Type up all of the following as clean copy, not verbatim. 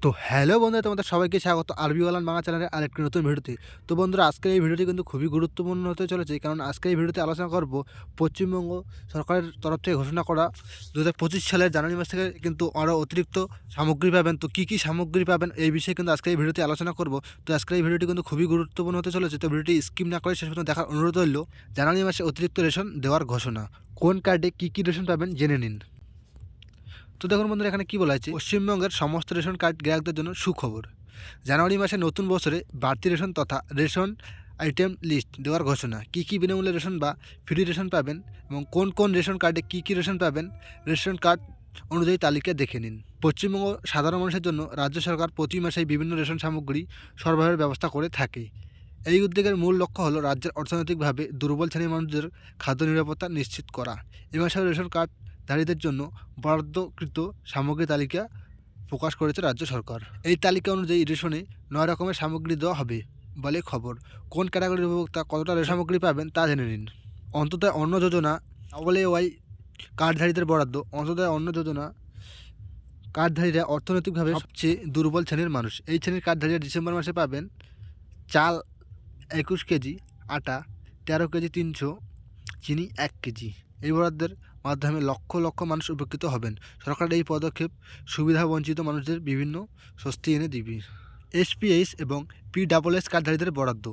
তো হ্যালো বন্ধুরা, তোমাদের সবাইকে স্বাগত আরবিওয়ালান বাংলা চ্যানেলের আরেকটি নতুন ভিডিওতে। তো বন্ধুরা, আজকের এই ভিডিওটি কিন্তু খুবই গুরুত্বপূর্ণ হতে চলেছে, কারণ আজকের এই ভিডিওতে আলোচনা করব পশ্চিমবঙ্গ সরকারের তরফ থেকে ঘোষণা করা 2025 সালের জানুয়ারি মাস থেকে কিন্তু আরও অতিরিক্ত সামগ্রী পাবেন। তো কী কী সামগ্রী পাবেন এই বিষয়ে কিন্তু আজকের এই ভিডিওতে আলোচনা করব। তো আজকের এই ভিডিওটি কিন্তু খুবই গুরুত্বপূর্ণ হতে চলেছে। তো ভিডিওটি স্কিপ না করে শেষ পর্যন্ত দেখার অনুরোধ রইল। জানুয়ারি মাসে অতিরিক্ত রেশন দেওয়ার ঘোষণা, কোন কার্ডে কী কী রেশন পাবেন জেনে নিন। তো দেখুন বন্ধুরা, এখানে কী বলা হয়েছে, পশ্চিমবঙ্গের সমস্ত রেশন কার্ড গ্রাহকদের জন্য সুখবর। জানুয়ারি মাসে নতুন বছরে বাড়তি রেশন তথা রেশন আইটেম লিস্ট দেওয়ার ঘোষণা। কী কী বিনামূল্যে রেশন বা ফ্রি রেশন পাবেন এবং কোন কোন রেশন কার্ডে কী কী রেশন পাবেন, রেশন কার্ড অনুযায়ী তালিকা দেখে নিন। পশ্চিমবঙ্গ সাধারণ মানুষের জন্য রাজ্য সরকার প্রতি মাসেই বিভিন্ন রেশন সামগ্রী সরবরাহের ব্যবস্থা করে থাকে। এই উদ্যোগের মূল লক্ষ্য হলো রাজ্যের অর্থনৈতিকভাবে দুর্বল শ্রেণীর মানুষদের খাদ্য নিরাপত্তা নিশ্চিত করা। এ মাসে রেশন কার্ডধারীদের জন্য বরাদ্দকৃত সামগ্রী তালিকা প্রকাশ করেছে রাজ্য সরকার। এই তালিকা অনুযায়ী রেশনে 9 রকমের সামগ্রী দেওয়া হবে বলে খবর। কোন ক্যাটাগরির উপভোক্তা কতটা রেশন সামগ্রী পাবেন তা জেনে নিন। অন্তোদয় অন্ন যোজনা AAY কার্ডধারীদের বরাদ্দ। অন্তোদয় অন্ন যোজনা কার্ডধারীরা অর্থনৈতিকভাবে সবচেয়ে দুর্বল শ্রেণীর মানুষ। এই শ্রেণীর কার্ডধারীরা ডিসেম্বর মাসে পাবেন চাল 21 কেজি, আটা 13 কেজি 300, চিনি 1 কেজি। এই বরাদ্দের মাধ্যমে লক্ষ লক্ষ মানুষ উপকৃত হবেন। সরকারের এই পদক্ষেপ সুবিধাবঞ্চিত মানুষদের বিভিন্ন স্বস্তি এনে দিবে। SPH এবং PSS কার্ডধারীদের বরাদ্দ।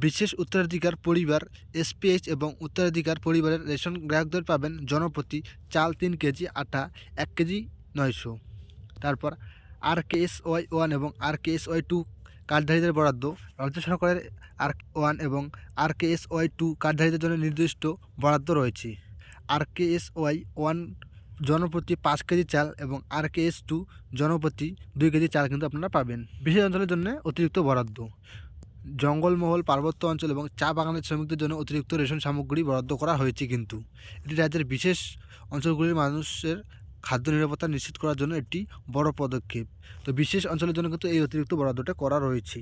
বিশেষ উত্তরাধিকার পরিবার SPH এবং উত্তরাধিকার পরিবারের রেশন গ্রাহকদের পাবেন জনপ্রতি চাল 3 কেজি, আটা 1 কেজি 900। তারপর RKSY 1 এবং RKSY 2 কার্ডধারীদের বরাদ্দ। রাজ্য সরকারের RK1 এবং RKSY 2 কার্ডধারীদের জন্য নির্দিষ্ট বরাদ্দ রয়েছে। RKSY 1 জনপ্রতি 5 কেজি চাল এবং RKS 2 জনপ্রতি 2 কেজি চাল কিন্তু আপনারা পাবেন। বিশেষ অঞ্চলের জন্য অতিরিক্ত বরাদ্দ। জঙ্গলমহল, পার্বত্য অঞ্চল এবং চা বাগানের শ্রমিকদের জন্য অতিরিক্ত রেশন সামগ্রী বরাদ্দ করা হয়েছে। কিন্তু এটি রাজ্যের বিশেষ অঞ্চলগুলির মানুষের খাদ্য নিরাপত্তা নিশ্চিত করার জন্য একটি বড় পদক্ষেপ। তো বিশেষ অঞ্চলের জন্য কিন্তু এই অতিরিক্ত বরাদ্দটা করা রয়েছে।